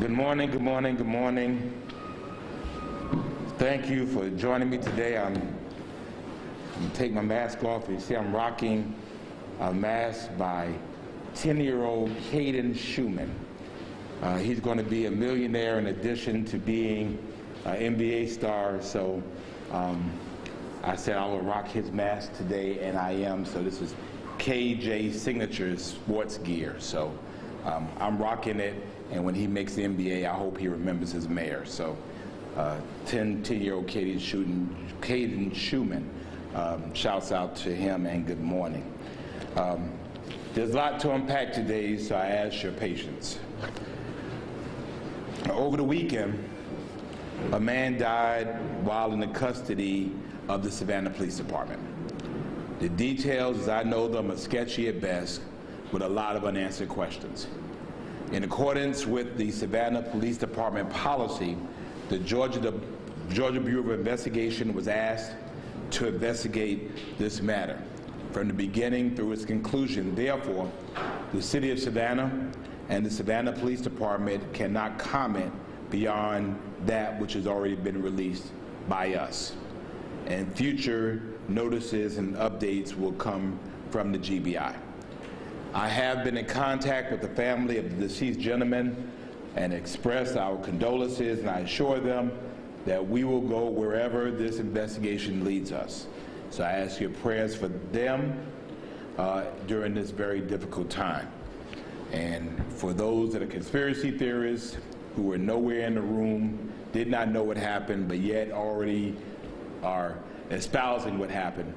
Good morning, good morning, good morning. Thank you for joining me today. I'm going to take my mask off. You see I'm rocking a mask by 10-year-old Caden Schumann. He's going to be a millionaire in addition to being an NBA star, so I said I will rock his mask today, and I am. So this is KJ Signature sports gear. So I'm rocking it, and when he makes the NBA, I hope he remembers his mayor. So 10-year-old Caden Schumann, shouts out to him and good morning. There's a lot to unpack today, so I ask your patience. Over the weekend, a man died while in the custody of the Savannah Police Department. The details, as I know them, are sketchy at best, with a lot of unanswered questions. In accordance with the Savannah Police Department policy, the Georgia Bureau of Investigation was asked to investigate this matter from the beginning through its conclusion. Therefore, the City of Savannah and the Savannah Police Department cannot comment beyond that which has already been released by us. And future notices and updates will come from the GBI. I have been in contact with the family of the deceased gentleman and expressed our condolences, and I assure them that we will go wherever this investigation leads us. So I ask your prayers for them during this very difficult time. And for those that are conspiracy theorists who were nowhere in the room, did not know what happened, but yet already are espousing what happened,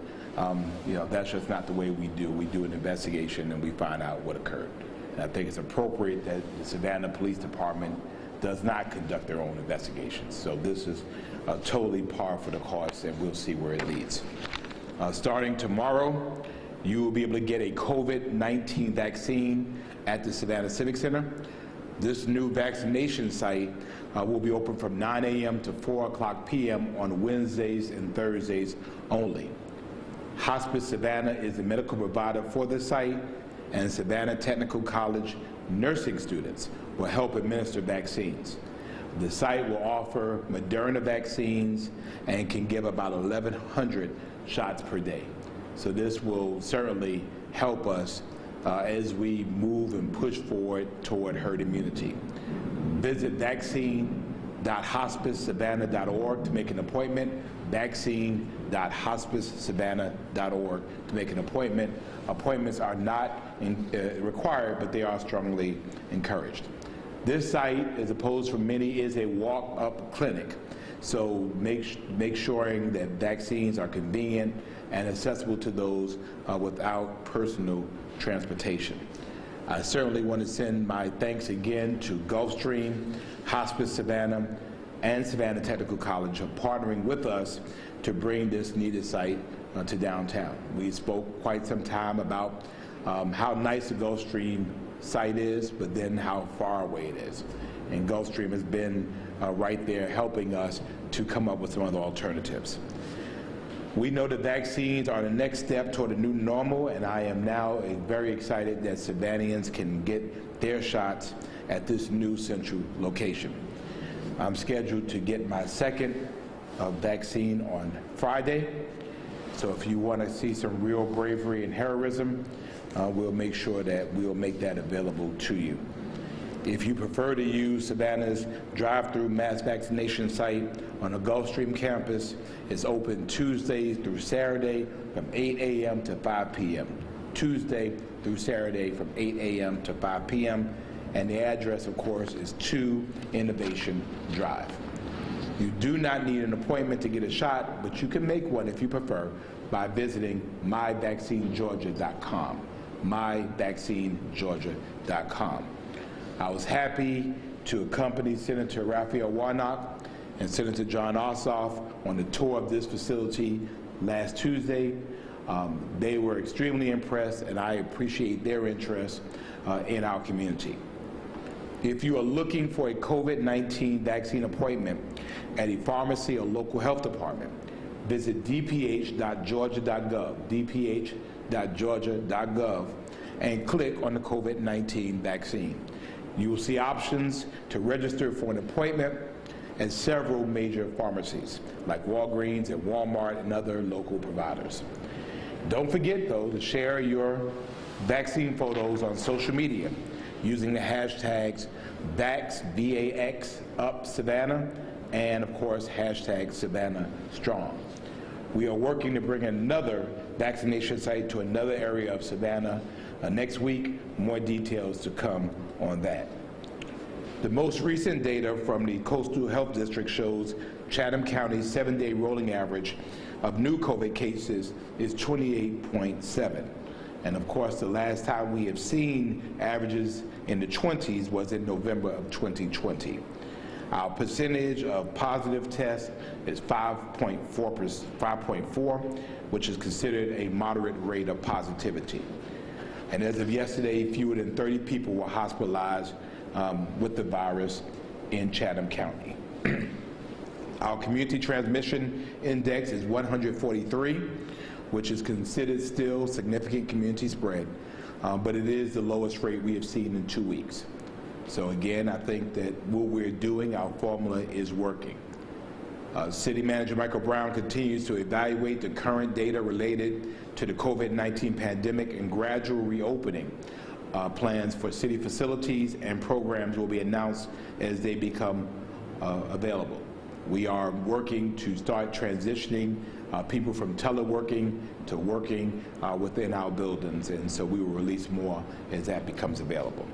that's just not the way we do. We do an investigation and we find out what occurred. And I think it's appropriate that the Savannah Police Department does not conduct their own investigations. So this is totally par for the course, and we'll see where it leads. Starting tomorrow, you will be able to get a COVID-19 vaccine at the Savannah Civic Center. This new vaccination site will be open from 9 a.m. to 4:00 p.m. on Wednesdays and Thursdays only. Hospice Savannah is the medical provider for the site, and Savannah Technical College nursing students will help administer vaccines. The site will offer Moderna vaccines and can give about 1,100 shots per day. So this will certainly help us as we move and push forward toward herd immunity. Visit vaccine.hospicesavannah.org to make an appointment, vaccine.hospicesavannah.org to make an appointment. Appointments are not required, but they are strongly encouraged. This site, as opposed from many, is a walk-up clinic. So make sure that vaccines are convenient and accessible to those without personal transportation. I certainly want to send my thanks again to Gulfstream, Hospice Savannah, and Savannah Technical College for partnering with us to bring this needed site to downtown. We spoke quite some time about how nice the Gulfstream site is, but then how far away it is. And Gulfstream has been right there helping us to come up with some other alternatives. We know that vaccines are the next step toward a new normal, and I am now very excited that Savannians can get their shots at this new central location. I'm scheduled to get my second vaccine on Friday, so if you want to see some real bravery and heroism, we'll make sure that we'll make that available to you. If you prefer to use Savannah's drive-through mass vaccination site on the Gulfstream campus, it's open Tuesday through Saturday from 8 a.m. to 5 p.m. Tuesday through Saturday from 8 a.m. to 5 p.m. And the address, of course, is 2 Innovation Drive. You do not need an appointment to get a shot, but you can make one if you prefer by visiting myvaccinegeorgia.com. myvaccinegeorgia.com. I was happy to accompany Senator Raphael Warnock and Senator John Ossoff on the tour of this facility last Tuesday. They were extremely impressed, and I appreciate their interest in our community. If you are looking for a COVID-19 vaccine appointment at a pharmacy or local health department, visit dph.georgia.gov, dph.georgia.gov, and click on the COVID-19 vaccine. You will see options to register for an appointment at several major pharmacies, like Walgreens and Walmart and other local providers. Don't forget, though, to share your vaccine photos on social media using the hashtags VAX, V-A-X, up Savannah, and of course, hashtag Savannah Strong. We are working to bring another vaccination site to another area of Savannah next week. More details to come on that. The most recent data from the Coastal Health District shows Chatham County's 7-day rolling average of new COVID cases is 28.7. And of course, the last time we have seen averages in the 20s was in November of 2020. Our percentage of positive tests is 5.4, which is considered a moderate rate of positivity. And as of yesterday, fewer than 30 people were hospitalized with the virus in Chatham County. Our community transmission index is 143, which is considered still significant community spread, but it is the lowest rate we have seen in 2 weeks. So again, I think that what we're doing, our formula is working. City Manager Michael Brown continues to evaluate the current data related to the COVID-19 pandemic, and gradual reopening plans for city facilities and programs will be announced as they become available. We are working to start transitioning people from teleworking to working within our buildings, and so we will release more as that becomes available.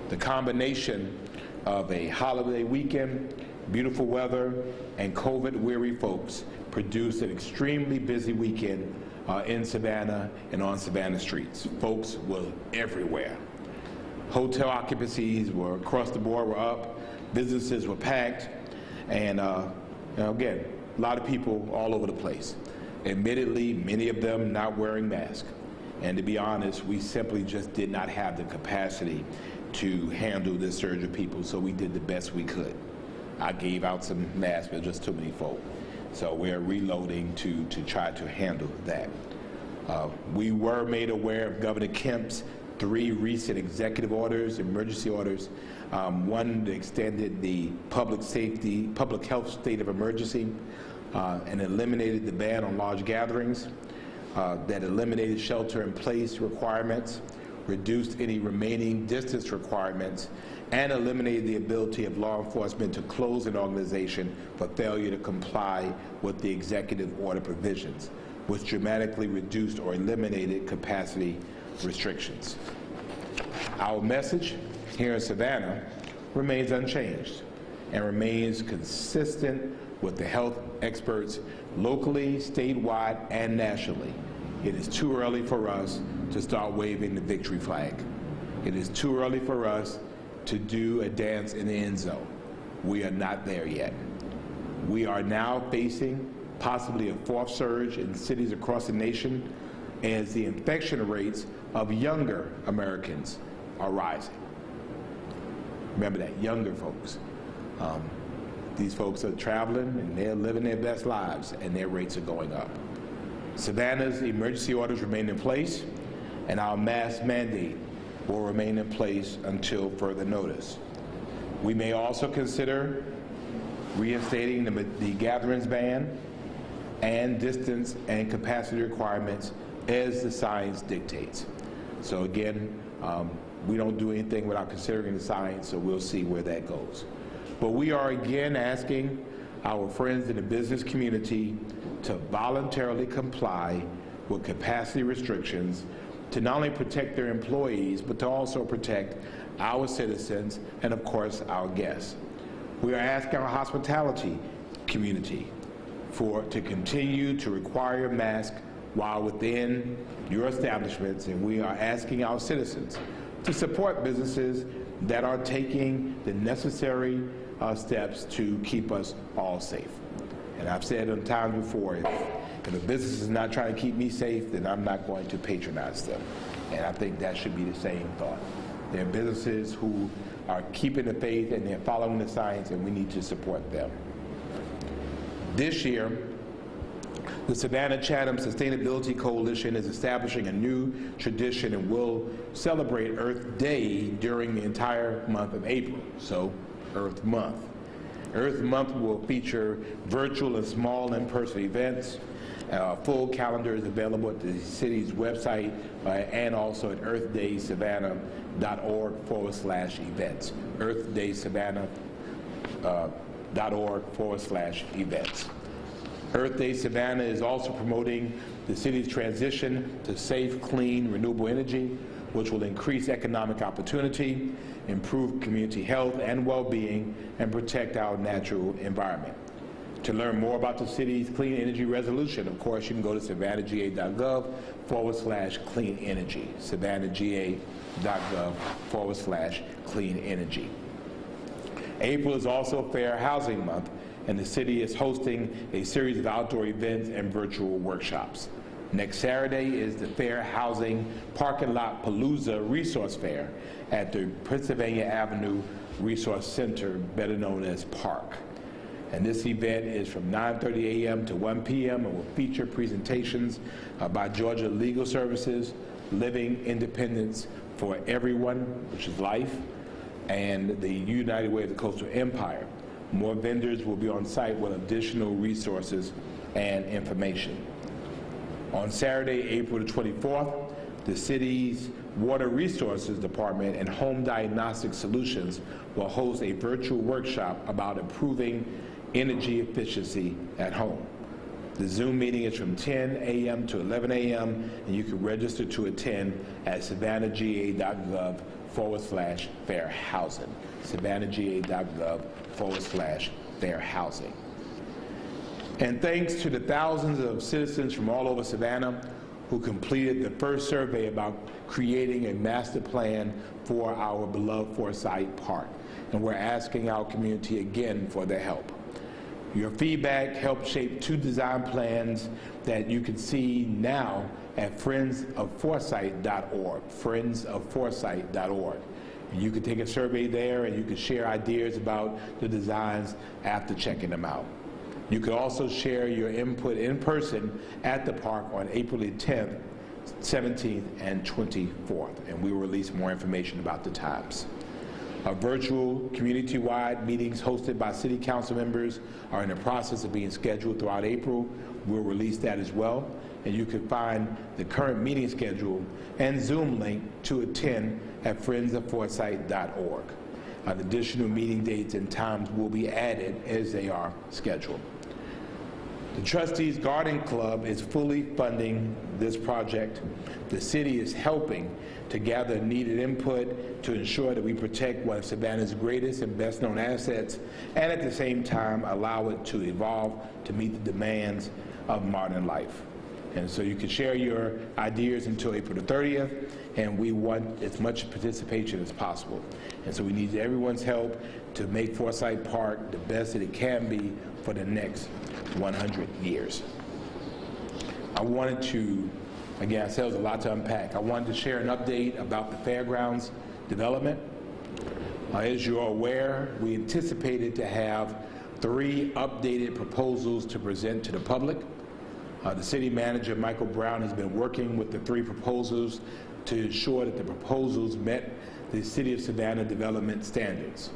The combination of a holiday weekend, beautiful weather, and COVID-weary folks produced an extremely busy weekend in Savannah and on Savannah streets. Folks were everywhere. Hotel occupancies were across the board, were up, businesses were packed, and again, a lot of people all over the place. Admittedly, many of them not wearing masks. And to be honest, we simply just did not have the capacity to handle this surge of people, so we did the best we could. I gave out some masks, but just too many folk. So we're reloading to try to handle that. We were made aware of Governor Kemp's 3 recent executive orders, emergency orders. One that extended the public health state of emergency and eliminated the ban on large gatherings, that eliminated shelter-in-place requirements, reduced any remaining distance requirements, and eliminated the ability of law enforcement to close an organization for failure to comply with the executive order provisions, which dramatically reduced or eliminated capacity restrictions. Our message here in Savannah remains unchanged and remains consistent with the health experts locally, statewide, and nationally. It is too early for us to start waving the victory flag. It is too early for us to do a dance in the end zone. We are not there yet. We are now facing possibly a 4th surge in cities across the nation as the infection rates of younger Americans are rising. Remember that, younger folks. These folks are traveling and they're living their best lives, and their rates are going up. Savannah's emergency orders remain in place, and our mask mandate will remain in place until further notice. We may also consider reinstating the gatherings ban and distance and capacity requirements as the science dictates. So again, we don't do anything without considering the science, so we'll see where that goes. But we are again asking our friends in the business community to voluntarily comply with capacity restrictions to not only protect their employees, but to also protect our citizens and, of course, our guests. We are asking our hospitality community to continue to require masks while within your establishments, and we are asking our citizens to support businesses that are taking the necessary steps to keep us all safe. And I've said on times before, if a business is not trying to keep me safe, then I'm not going to patronize them. And I think that should be the same thought. There are businesses who are keeping the faith and they're following the science, and we need to support them. This year, The Savannah-Chatham Sustainability Coalition is establishing a new tradition and will celebrate Earth Day during the entire month of April, so Earth Month. Earth Month will feature virtual and small in-person events. A full calendar is available at the city's website and also at earthdaysavannah.org/events. earthdaysavannah.org/events. Earth Day Savannah is also promoting the city's transition to safe, clean, renewable energy, which will increase economic opportunity, improve community health and well-being, and protect our natural environment. To learn more about the city's clean energy resolution, of course, you can go to savannahga.gov/clean energy, savannahga.gov/clean energy. April is also Fair Housing Month, and the city is hosting a series of outdoor events and virtual workshops. Next Saturday is the Fair Housing Parking Lot Palooza Resource Fair at the Pennsylvania Avenue Resource Center, better known as Park. And this event is from 9:30 a.m. to 1 p.m. and will feature presentations by Georgia Legal Services, Living Independence for Everyone, which is life, and the United Way of the Coastal Empire. More vendors will be on site with additional resources and information. On Saturday, April the 24th, the city's Water Resources Department and Home Diagnostic Solutions will host a virtual workshop about improving energy efficiency at home. The Zoom meeting is from 10 a.m. to 11 a.m. and you can register to attend at savannahga.gov/fair housing. savannahga.gov/fair housing. And thanks to the thousands of citizens from all over Savannah who completed the first survey about creating a master plan for our beloved Forsyth Park. And we're asking our community again for their help. Your feedback helped shape 2 design plans that you can see now at friendsofforsyth.org, friendsofforsyth.org. You can take a survey there and you can share ideas about the designs after checking them out. You can also share your input in person at the park on April the 10th, 17th, and 24th, and we will release more information about the times. Virtual community-wide meetings hosted by city council members are in the process of being scheduled throughout April. We'll release that as well, and you can find the current meeting schedule and Zoom link to attend at friendsofforsyth.org. Additional meeting dates and times will be added as they are scheduled. The Trustees Garden Club is fully funding this project. The city is helping to gather needed input to ensure that we protect one of Savannah's greatest and best known assets, and at the same time allow it to evolve to meet the demands of modern life. And so you can share your ideas until April the 30th, and we want as much participation as possible. And so we need everyone's help to make Forsyth Park the best that it can be for the next 100 years. I wanted to, again, I said there was a lot to unpack. I wanted to share an update about the fairgrounds development. As you're aware, we anticipated to have 3 updated proposals to present to the public. The city manager, Michael Brown, has been working with the 3 proposals to ensure that the proposals met the City of Savannah development standards.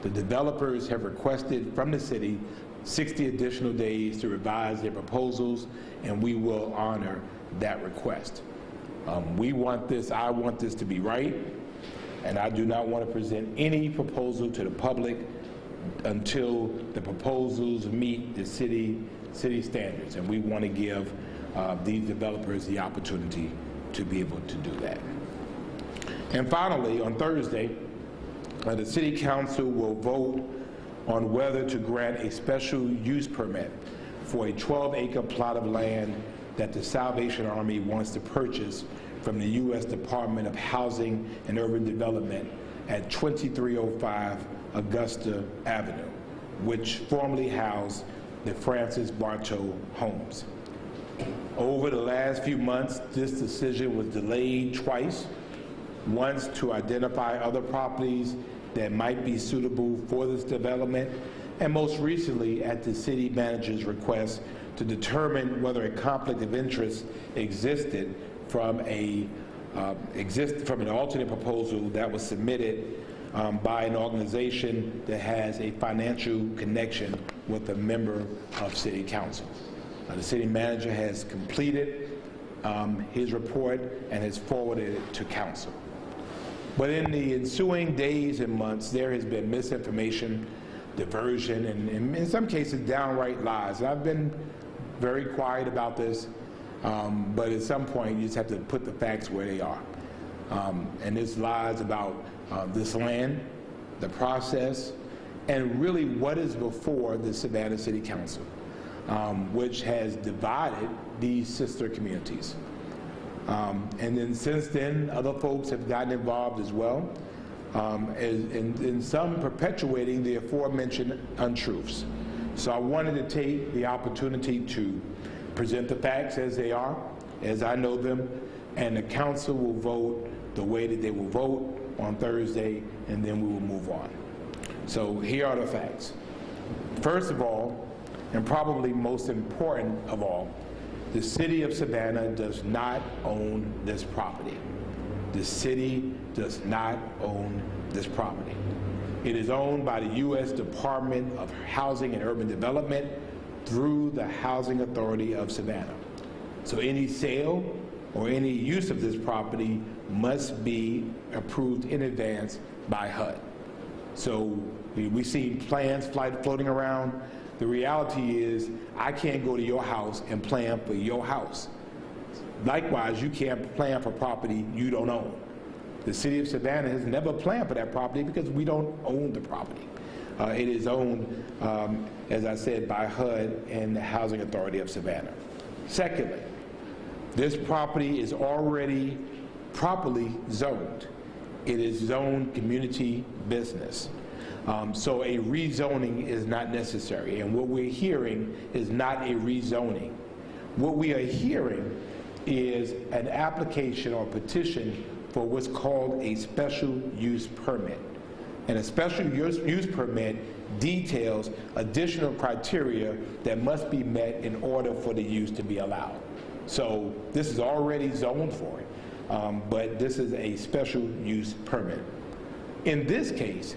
The developers have requested from the city 60 additional days to revise their proposals, and we will honor that request. I want this to be right, and I do not want to present any proposal to the public until the proposals meet the city standards, and we want to give these developers the opportunity to be able to do that. And finally, on Thursday, the City Council will vote on whether to grant a special use permit for a 12-acre plot of land that the Salvation Army wants to purchase from the U.S. Department of Housing and Urban Development at 2305 Augusta Avenue, which formerly housed the Francis Bartow homes. Over the last few months, this decision was delayed twice, once to identify other properties that might be suitable for this development, and most recently at the city manager's request to determine whether a conflict of interest existed from an alternate proposal that was submitted by an organization that has a financial connection with a member of City Council. The City Manager has completed his report and has forwarded it to Council. But in the ensuing days and months, there has been misinformation, diversion, and in some cases downright lies. And I've been very quiet about this, but at some point you just have to put the facts where they are. And this lies about this land, the process, and really what is before the Savannah City Council, which has divided these sister communities. And then since then, other folks have gotten involved as well, and some perpetuating the aforementioned untruths. So I wanted to take the opportunity to present the facts as they are, as I know them, and the council will vote the way that they will vote on Thursday, and then we will move on. So here are the facts. First of all, and probably most important of all, the City of Savannah does not own this property. The city does not own this property. It is owned by the U.S. Department of Housing and Urban Development through the Housing Authority of Savannah. So any sale or any use of this property must be approved in advance by HUD. So we've seen plans floating around. The reality is I can't go to your house and plan for your house. Likewise, you can't plan for property you don't own. The City of Savannah has never planned for that property because we don't own the property. It is owned, as I said, by HUD and the Housing Authority of Savannah. Secondly, this property is already properly zoned. It is zoned community business. So a rezoning is not necessary. And what we're hearing is not a rezoning. What we are hearing is an application or petition for what's called a special use permit. And a special use permit details additional criteria that must be met in order for the use to be allowed. So this is already zoned for it, but this is a special use permit. In this case,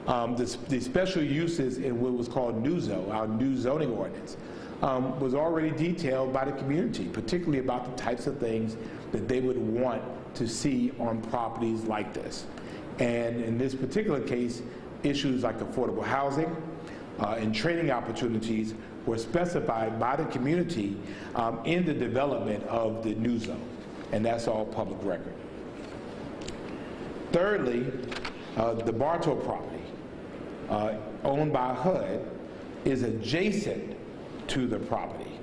the special uses in what was called NUZO, our new zoning ordinance, was already detailed by the community, particularly about the types of things that they would want to see on properties like this. And in this particular case, issues like affordable housing and training opportunities were specified by the community in the development of the NUZO, and that's all public record. Thirdly, the Bartow property, owned by HUD, is adjacent to the property,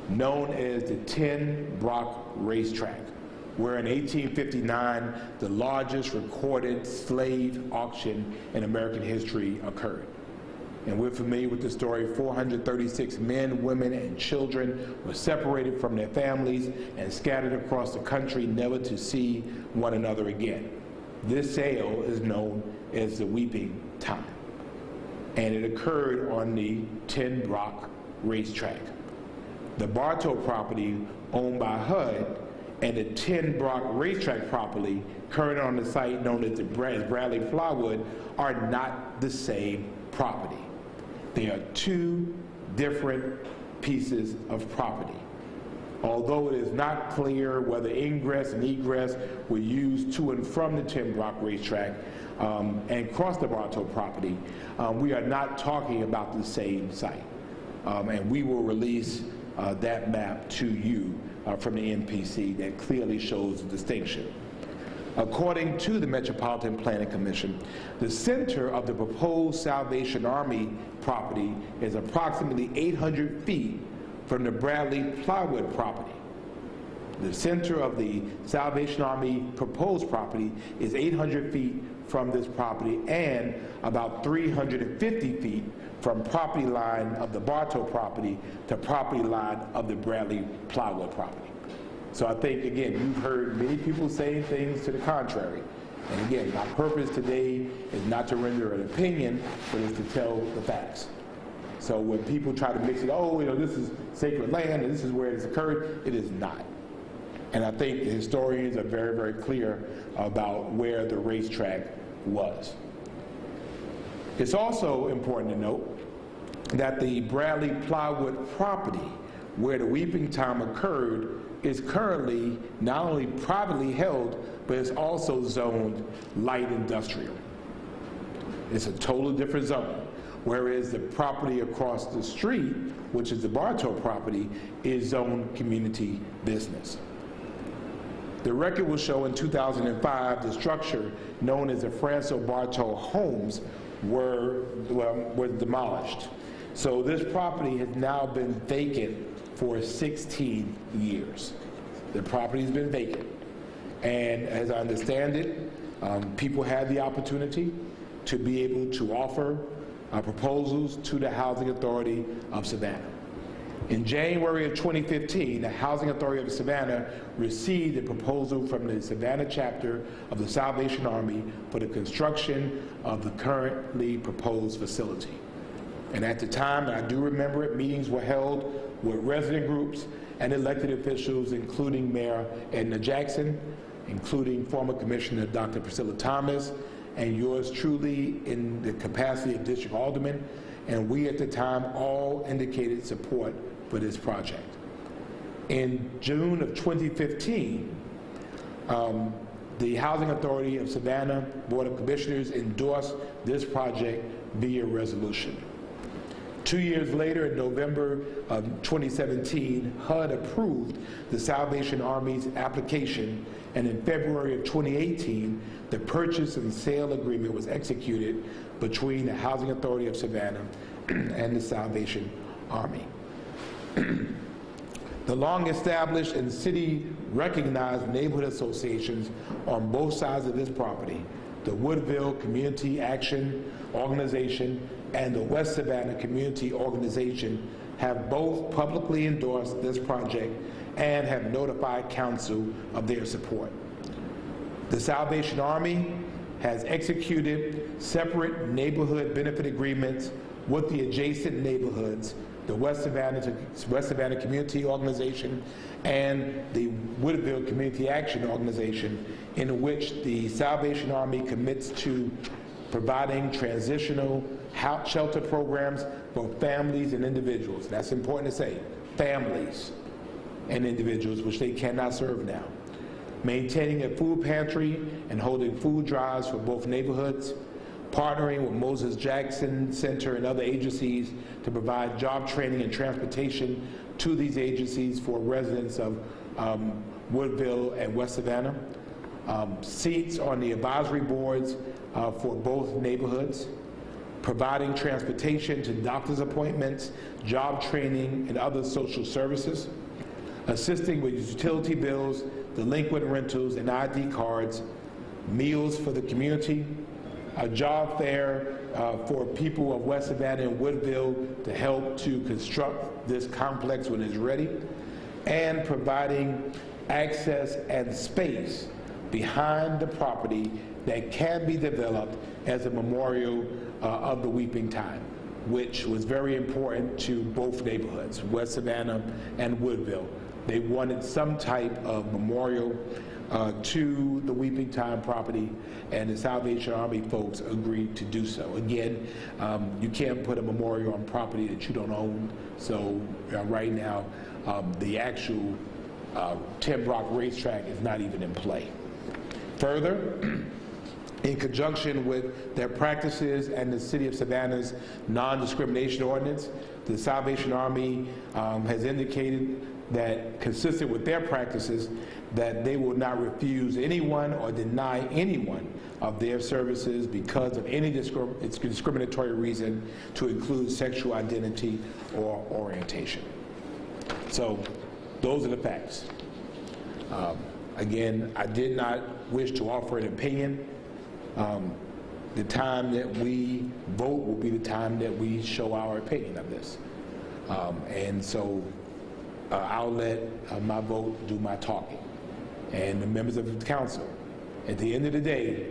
known as the 10 Block Racetrack, where in 1859, the largest recorded slave auction in American history occurred. And we're familiar with the story. 436 men, women, and children were separated from their families and scattered across the country, never to see one another again. This sale is known as the Weeping Time, and it occurred on the 10 Block Racetrack. The Bartow property, owned by HUD, and the 10 Block Racetrack property, currently on the site known as Bradley Plywood, are not the same property. They are two different pieces of property. Although it is not clear whether ingress and egress were used to and from the 10 Block Racetrack and cross the Bartow property, we are not talking about the same site. And we will release that map to you from the NPC that clearly shows the distinction. According to the Metropolitan Planning Commission, the center of the proposed Salvation Army property is approximately 800 feet from the Bradley Plywood property. The center of the Salvation Army proposed property is 800 feet from this property and about 350 feet from property line of the Bartow property to property line of the Bradley Plywood property. So I think, again, you've heard many people say things to the contrary. And again, my purpose today is not to render an opinion, but is to tell the facts. So when people try to mix it, oh, you know, this is sacred land and this is where it has occurred, it is not. And I think the historians are very, very clear about where the racetrack was. It's also important to note that the Bradley Plywood property where the weeping time occurred is currently not only privately held, but it's also zoned light industrial. It's a totally different zone. Whereas the property across the street, which is the Bartow property, is zoned community business. The record will show in 2005 the structure known as the Franco Bartow homes were demolished. So this property has now been vacant for 16 years. The property has been vacant. And as I understand it, people had the opportunity to be able to offer proposals to the Housing Authority of Savannah. In January of 2015, the Housing Authority of Savannah received a proposal from the Savannah chapter of the Salvation Army for the construction of the currently proposed facility. And at the time, and I do remember it, meetings were held with resident groups and elected officials, including Mayor Edna Jackson, including former Commissioner Dr. Priscilla Thomas, and yours truly in the capacity of District Alderman, and we at the time all indicated support for this project. In June of 2015, the Housing Authority of Savannah Board of Commissioners endorsed this project via resolution. 2 years later, in November of 2017, HUD approved the Salvation Army's application, and in February of 2018, the purchase and sale agreement was executed between the Housing Authority of Savannah and the Salvation Army. The long-established and city-recognized neighborhood associations on both sides of this property, the Woodville Community Action Organization and the West Savannah Community Organization, have both publicly endorsed this project and have notified council of their support. The Salvation Army has executed separate neighborhood benefit agreements with the adjacent neighborhoods, the West Savannah Community Organization and the Woodville Community Action Organization, in which the Salvation Army commits to providing transitional shelter programs for families and individuals. That's important to say, families and individuals, which they cannot serve now. Maintaining a food pantry and holding food drives for both neighborhoods, partnering with Moses Jackson Center and other agencies to provide job training and transportation to these agencies for residents of Woodville and West Savannah, seats on the advisory boards for both neighborhoods, providing transportation to doctor's appointments, job training, and other social services, assisting with utility bills, delinquent rentals and ID cards, meals for the community, a job fair for people of West Savannah and Woodville to help to construct this complex when it's ready, and providing access and space behind the property that can be developed as a memorial of the weeping time, which was very important to both neighborhoods, West Savannah and Woodville. They wanted some type of memorial to the weeping time property, and the Salvation Army folks agreed to do so. Again, you can't put a memorial on property that you don't own, so right now the actual Tim Brock racetrack is not even in play. Further, in conjunction with their practices and the City of Savannah's non-discrimination ordinance, the Salvation Army has indicated that, consistent with their practices, that they will not refuse anyone or deny anyone of their services because of any discriminatory reason, to include sexual identity or orientation. So those are the facts. Again, I did not wish to offer an opinion. The time that we vote will be the time that we show our opinion of this. And so I'll let my vote do my talking. And the members of the council, at the end of the day,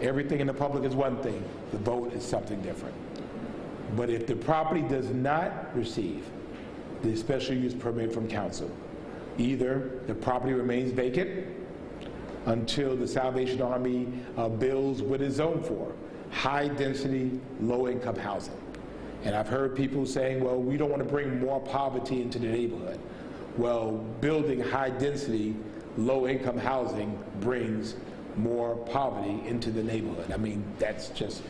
everything in the public is one thing, the vote is something different. But if the property does not receive the special use permit from council, either the property remains vacant until the Salvation Army builds what it's zoned for, high-density, low-income housing. And I've heard people saying, well, we don't want to bring more poverty into the neighborhood. Well, building high-density, low-income housing brings more poverty into the neighborhood. I mean, that's just,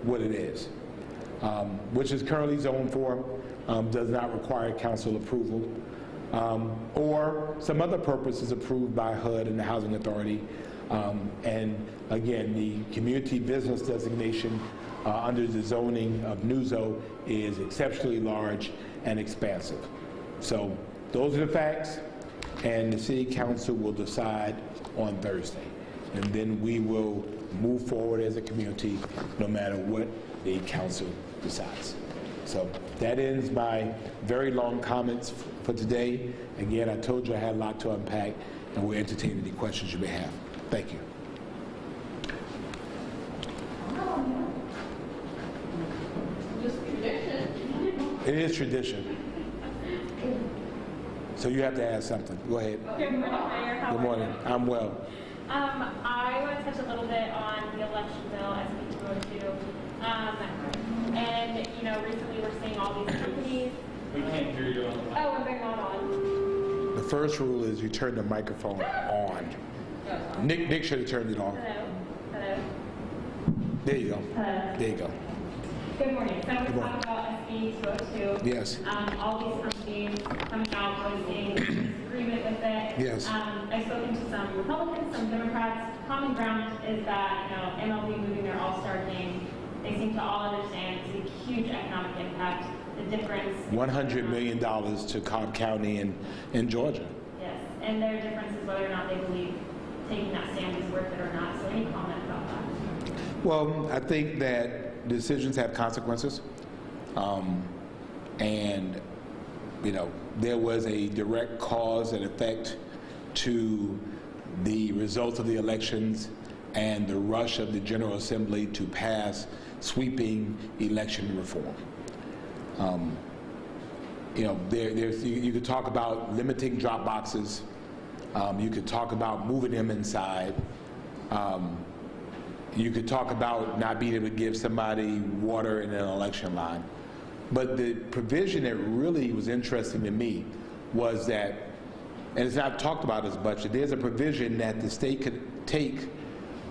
what it is. Which is currently zoned for, does not require council approval, or some other purpose is approved by HUD and the Housing Authority. And again, the community business designation under the zoning of NUZO is exceptionally large and expansive. So those are the facts, and the City Council will decide on Thursday. And then we will move forward as a community no matter what the council decides. So that ends my very long comments for today. Again, I told you I had a lot to unpack, and we'll entertain any questions you may have. Thank you. Just tradition. It is tradition. So you have to ask something. Go ahead. Good morning, Mayor. How Good morning. I'm well. I want to touch a little bit on the election bill as we go to. And, recently we're seeing all these companies. We can't hear you on the mic. Oh, and they're not on. The first rule is you turn the microphone on. Nick should have turned it on. Hello. Hello. There you go. Hello. There you go. Good morning. So we're Good morning. talking about SB 202. Yes. All these companies coming out voicing disagreement with it. Yes. I've spoken to some Republicans, some Democrats. Common ground is that, MLB moving their all-star game, they seem to all understand it's a huge economic impact, the difference. $100 million to Cobb County in Georgia. Yes, and their difference is whether or not they believe taking that stand is worth it or not. So any comment about that? Well, I think that decisions have consequences. And, there was a direct cause and effect to the results of the elections and the rush of the General Assembly to pass sweeping election reform. You could talk about limiting drop boxes. You could talk about moving them inside. You could talk about not being able to give somebody water in an election line. But the provision that really was interesting to me was that, and it's not talked about as much, there's a provision that the state could take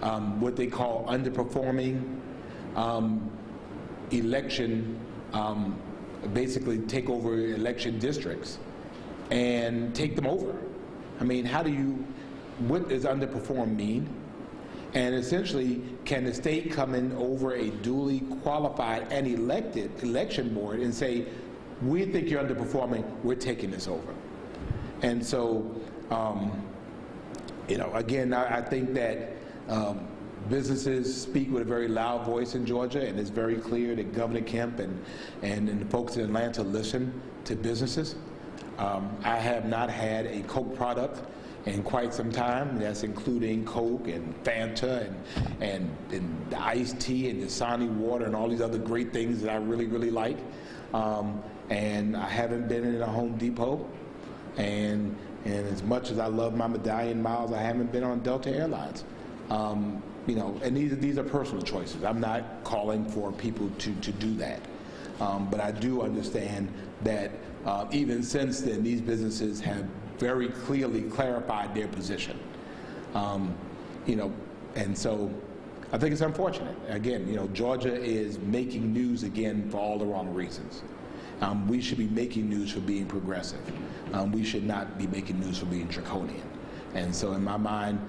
what they call underperforming election, basically take over election districts and take them over. I mean, what does underperform mean? And essentially, can the state come in over a duly qualified and elected election board and say, we think you're underperforming, we're taking this over? And so, again, I think that businesses speak with a very loud voice in Georgia, and it's very clear that Governor Kemp and the folks in Atlanta listen to businesses. I have not had a Coke product in quite some time. That's including Coke and Fanta and the iced tea and the Dasani water and all these other great things that I really, really like. And I haven't been in a Home Depot. And as much as I love my medallion miles, I haven't been on Delta Airlines. And these are personal choices. I'm not calling for people to do that. But I do understand that even since then, these businesses have very clearly clarified their position. And so I think it's unfortunate. Again, Georgia is making news again for all the wrong reasons. We should be making news for being progressive. We should not be making news for being draconian. And so in my mind,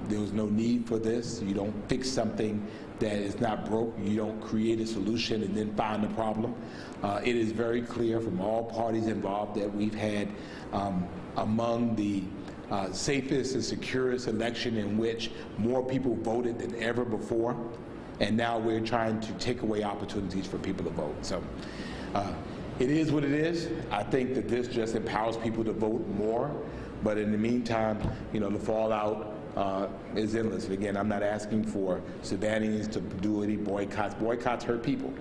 there was no need for this. You don't fix something that is not broke. You don't create a solution and then find the problem. It is very clear from all parties involved that we've had among the safest and securest election in which more people voted than ever before. And now we're trying to take away opportunities for people to vote. So it is what it is. I think that this just empowers people to vote more. But in the meantime, the fallout is endless. And again, I'm not asking for Savannahans to do any boycotts. Boycotts hurt people.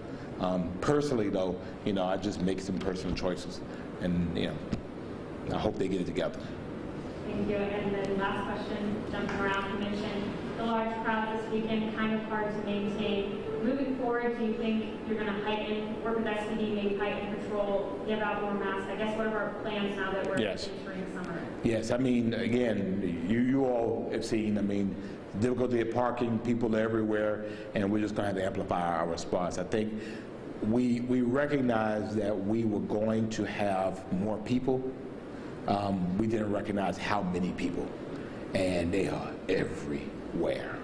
Personally, though, I just make some personal choices, and I hope they get it together. Thank you. And then last question, jumping around, you mentioned the large crowd this weekend, kind of hard to maintain. Moving forward, do you think you're going to work with SPD, maybe heighten patrol, give out more masks? I guess what are our plans now that we're entering summer? Yes, I mean, again, you all have seen, difficulty of parking, people are everywhere, and we're just going to have to amplify our response. I think we recognize that we were going to have more people. We didn't recognize how many people, and they are everywhere.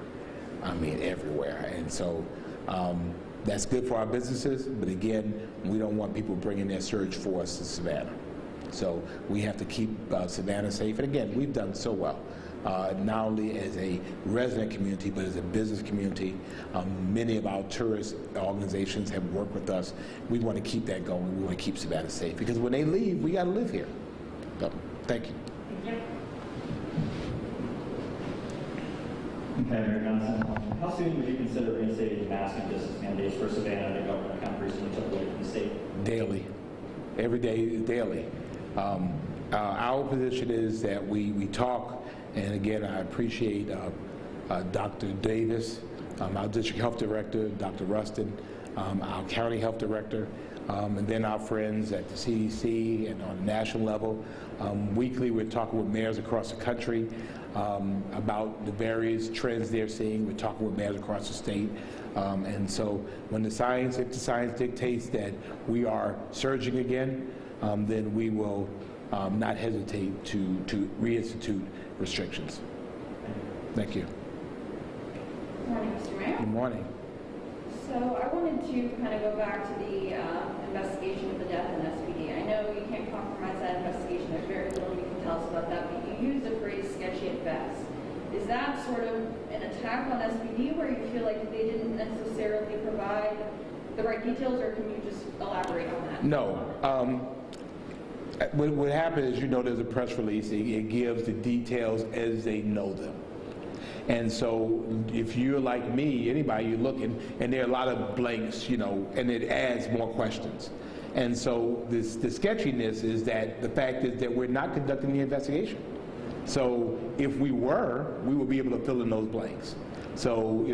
Everywhere. And so that's good for our businesses, but again, we don't want people bringing their surge force to Savannah. So we have to keep Savannah safe. And again, we've done so well, not only as a resident community, but as a business community. Many of our tourist organizations have worked with us. We want to keep that going. We want to keep Savannah safe, because when they leave, we got to live here. So, thank you. Thank you. Okay, Mayor Johnson, how soon would you consider reinstating mask and distance mandates for Savannah that Governor Kemp recently took away from the state? Daily. Every day, daily. Our position is that we talk, and again, I appreciate Dr. Davis, our district health director, Dr. Rustin, our county health director, and then our friends at the CDC and on the national level. Weekly, we're talking with mayors across the country about the various trends they're seeing. We're talking with mayors across the state. And so when if the science dictates that we are surging again, then we will not hesitate to reinstitute restrictions. Thank you. Good morning, Mr. Mayor. Good morning. So I wanted to kind of go back to the investigation of the death in SPD. I know you can't compromise that investigation. There's very little you can tell us about that, but you used the phrase sketchy at best. Is that sort of an attack on SPD where you feel like they didn't necessarily provide the right details, or can you just elaborate on that? No. What happened is, there's a press release. It gives the details as they know them. And so if you're like me, anybody, you're looking, and there are a lot of blanks, and it adds more questions. And so the sketchiness is that the fact is that we're not conducting the investigation. So if we were, we would be able to fill in those blanks. So,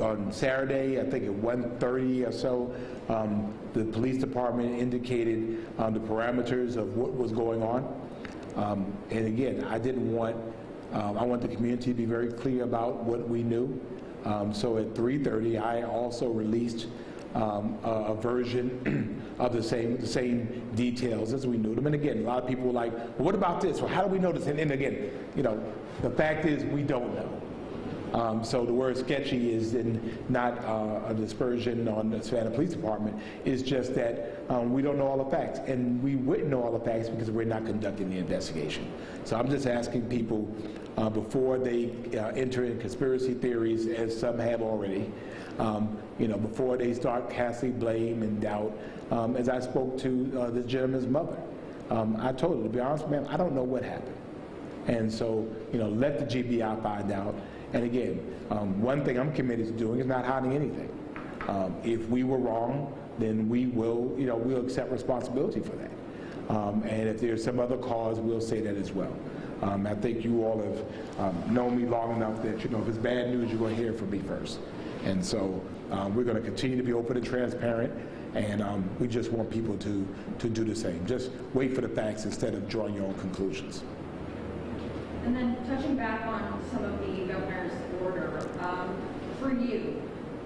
on Saturday, I think at 1:30 or so, the police department indicated the parameters of what was going on. And again, I want the community to be very clear about what we knew. So at 3:30, I also released a version of the same details as we knew them. And again, a lot of people were like, well, what about this? Well, how do we know this? And again, the fact is we don't know. So the word sketchy is not a dispersion on the Savannah Police Department. It's just that we don't know all the facts. And we wouldn't know all the facts because we're not conducting the investigation. So I'm just asking people before they enter in conspiracy theories, as some have already, before they start casting blame and doubt. As I spoke to this gentleman's mother, I told her, to be honest, ma'am, I don't know what happened. And so, let the GBI find out. And again, one thing I'm committed to doing is not hiding anything. If we were wrong, then we will, we'll accept responsibility for that. And if there's some other cause, we'll say that as well. I think you all have known me long enough that, if it's bad news, you're going to hear it from me first. And so we're going to continue to be open and transparent, and we just want people to do the same. Just wait for the facts instead of drawing your own conclusions. And then touching back on some of the governor's order, for you,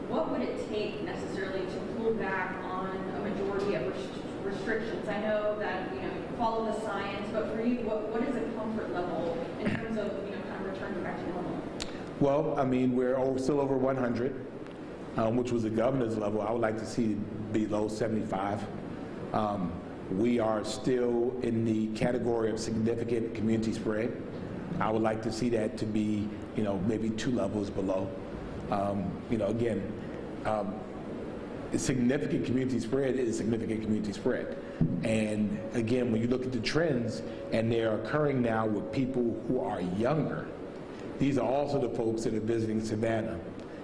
what would it take necessarily to pull back on a majority of restrictions? I know that you follow the science, but for you, what is a comfort level in terms of kind of returning back to normal? Well, we're still over 100, which was the governor's level. I would like to see it below 75. We are still in the category of significant community spread. I would like to see that to be, maybe 2 levels below. Again, significant community spread is significant community spread. And again, when you look at the trends, and they're occurring now with people who are younger, these are also the folks that are visiting Savannah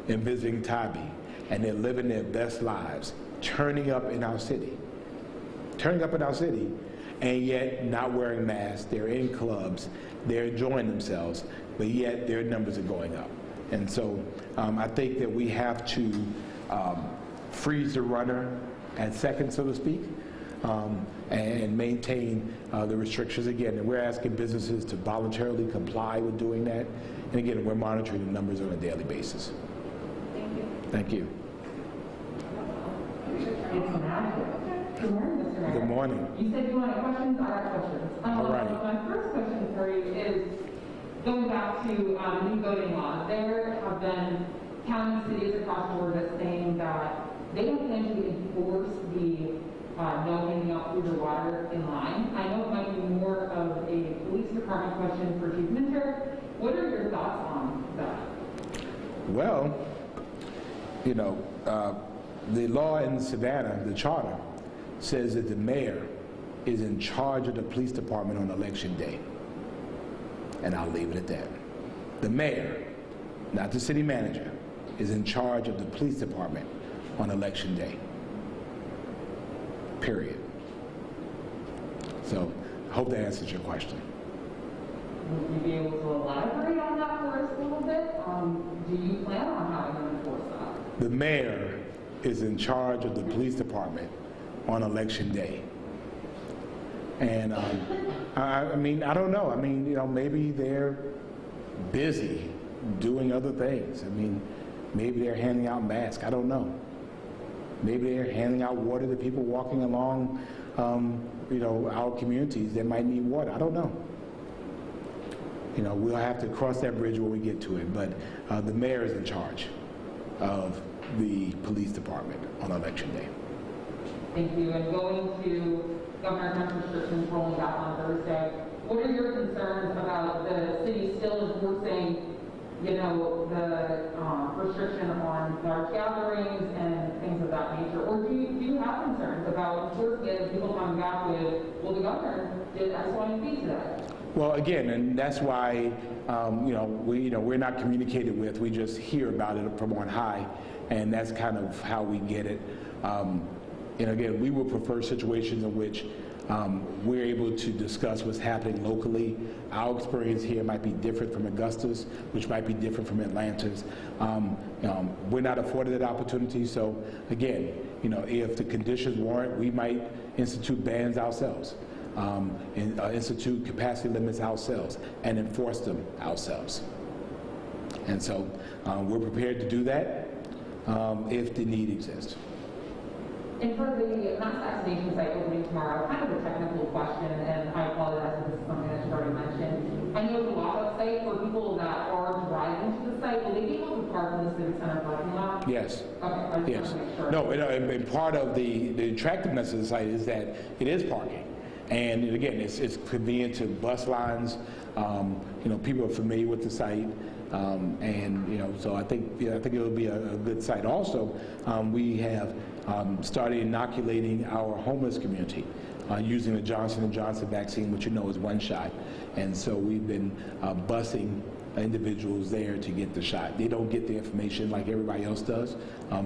and visiting Tybee and they're living their best lives, turning up in our city, and yet not wearing masks. They're in clubs, they're enjoying themselves, but yet their numbers are going up. And so I think that we have to freeze the runner at second, so to speak, and maintain the restrictions again. And we're asking businesses to voluntarily comply with doing that. And again, we're monitoring the numbers on a daily basis. Thank you. Thank you. It's magic. Good morning, Mr. Mayor. Good morning. You said you wanted questions. I got questions. All right. My first question for you is going back to new voting laws. There have been counties, cities across Georgia saying that they don't plan to enforce the no handing out food or water in line. I know it might be more of a police department question for Chief Minter. What are your thoughts on that? Well, you know, the law in Savannah, the charter, says that the mayor is in charge of the police department on election day. And I'll leave it at that. The mayor, not the city manager, is in charge of the police department on election day. Period. So I hope that answers your question. Would you be able to elaborate on that for us a little bit? Do you plan on having them enforce that? The mayor is in charge of the police department on election day. And I mean, I don't know. I mean, you know, maybe they're busy doing other things. I mean, maybe they're handing out masks. I don't know. Maybe they're handing out water to people walking along, you know, our communities that might need water. I don't know. You know, we'll have to cross that bridge when we get to it. But the mayor is in charge of the police department on election day. Thank you. And going to Governor Kemp's restrictions rolling back on Thursday, what are your concerns about the city still enforcing, you know, the restriction on large gatherings and things of that nature? Or do you have concerns about enforcing it and people coming back with, well, the governor did X, Y, and Z today? Well, again, and that's why we're not communicated with. We just hear about it from on high, and that's kind of how we get it. And again, we would prefer situations in which we're able to discuss what's happening locally. Our experience here might be different from Augusta's, which might be different from Atlanta's. We're not afforded that opportunity, so again, you know, if the conditions warrant, we might institute bans ourselves, institute capacity limits ourselves, and enforce them ourselves. And so we're prepared to do that if the need exists. And for the mass vaccination site opening tomorrow, kind of a technical question, and I apologize if this is something that you've already mentioned. I know the walk-up site for people that are driving to the site, will they be able to park in the Civic Center parking lot? Yes. Okay, I just Yes. want to make sure. No, and part of the attractiveness of the site is that it is parking. And again, it's convenient to bus lines. You know, people are familiar with the site. And you know, so I think it will be a good site. Also, we have started inoculating our homeless community using the Johnson & Johnson vaccine, which you know is one shot. And so we've been busing individuals there to get the shot. They don't get the information like everybody else does.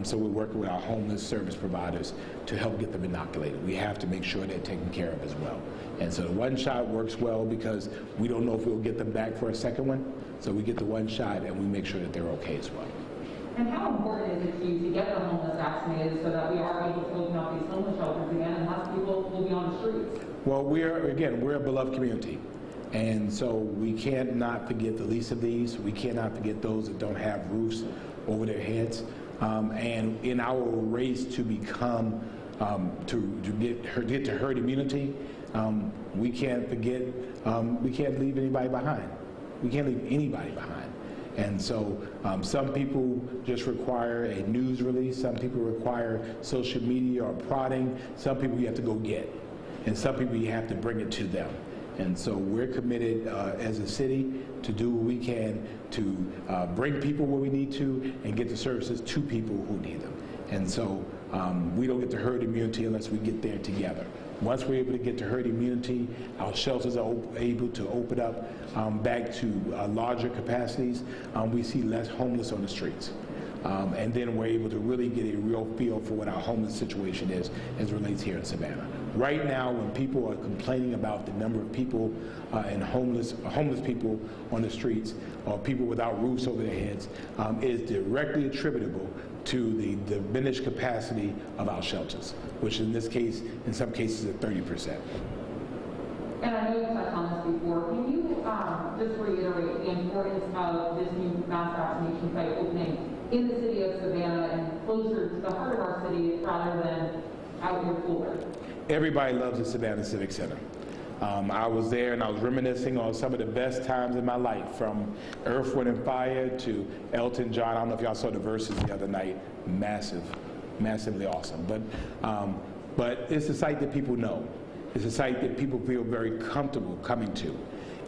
So we're working with our homeless service providers to help get them inoculated. We have to make sure they're taken care of as well. And so the one shot works well because we don't know if we'll get them back for a second one. So we get the one shot and we make sure that they're okay as well. And how important is it to you to get the homeless vaccinated so that we are able to open up these homeless shelters again and less people will be on the streets? Well, we're a beloved community. And so we can't not forget the least of these. We cannot forget those that don't have roofs over their heads. And in our race to become, to get to herd immunity, we can't forget, we can't leave anybody behind. We can't leave anybody behind. And so some people just require a news release. Some people require social media or prodding. Some people you have to go get. And some people you have to bring it to them. And so we're committed as a city to do what we can to bring people where we need to and get the services to people who need them. And so we don't get to herd immunity unless we get there together. Once we're able to get to herd immunity, our shelters are able to open up back to larger capacities. We see less homeless on the streets. And then we're able to really get a real feel for what our homeless situation is as it relates here in Savannah. Right now, when people are complaining about the number of people and homeless people on the streets, or people without roofs over their heads, is directly attributable to the diminished capacity of our shelters, which in this case, in some cases, is 30%. And I know you touched on this before. Can you just reiterate the importance of this new mass vaccination site opening in the city of Savannah and closer to the heart of our city rather than out near Fuller? Everybody loves the Savannah Civic Center. I was there and I was reminiscing on some of the best times in my life, from Earth, Wind and Fire to Elton John. I don't know if y'all saw the verses the other night. Massively awesome. But it's a site that people know. It's a site that people feel very comfortable coming to.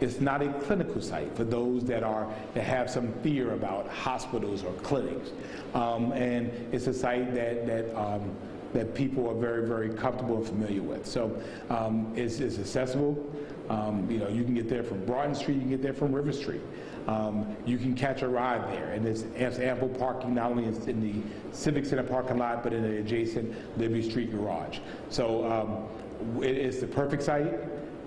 It's not a clinical site for those that have some fear about hospitals or clinics. And it's a site that people are very, very comfortable and familiar with. So it's accessible. You know, you can get there from Broaden Street, you can get there from River Street. You can catch a ride there, and there's ample parking not only in the Civic Center parking lot, but in the adjacent Liberty Street garage. So it's the perfect site.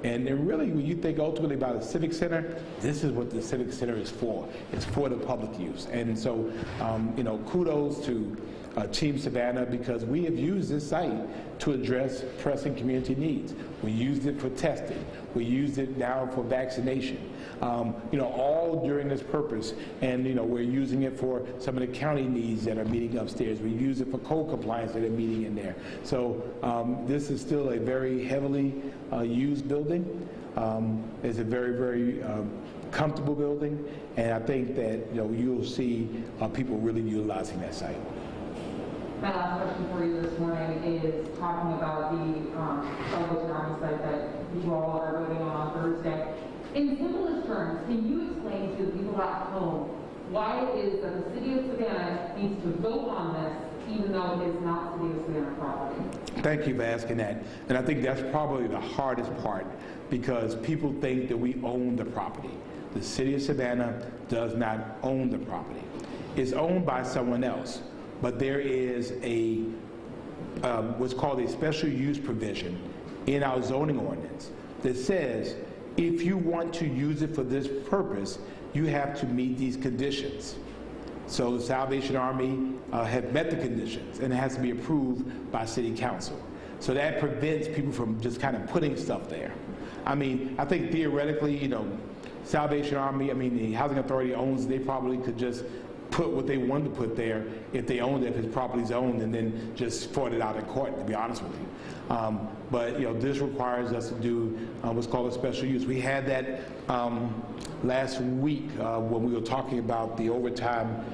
And really, when you think ultimately about a civic center, this is what the civic center is for. It's for the public use. And so, you know, kudos to Team Savannah, because we have used this site to address pressing community needs. We used it for testing. We used it now for vaccination. You know, all during this purpose. And, you know, we're using it for some of the county needs that are meeting upstairs. We use it for code compliance that are meeting in there. So this is still a very heavily used building. It's a very, very comfortable building. And I think that, you know, you'll see people really utilizing that site. My last question for you this morning is talking about the Salvation Army site that you all are voting on Thursday. In simplest terms, can you explain to the people at home why it is that the city of Savannah needs to vote on this, even though it is not city of Savannah property? Thank you for asking that. And I think that's probably the hardest part, because people think that we own the property. The city of Savannah does not own the property. It's owned by someone else. But there is a what's called a special use provision in our zoning ordinance that says if you want to use it for this purpose, you have to meet these conditions. So the Salvation Army have met the conditions, and it has to be approved by City Council. So that prevents people from just kind of putting stuff there. I mean, I think theoretically, you know, Salvation Army, I mean, the Housing Authority owns, they probably could just put what they wanted to put there if they owned it, if his property's owned, and then just fought it out in court, to be honest with you. But, you know, this requires us to do what's called a special use. We had that last week when we were talking about the overtime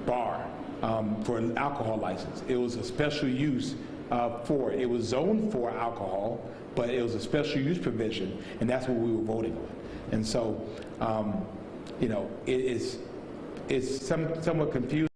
bar for an alcohol license. It was a special use it was zoned for alcohol, but it was a special use provision, and that's what we were voting on. And so, you know, it's somewhat confusing.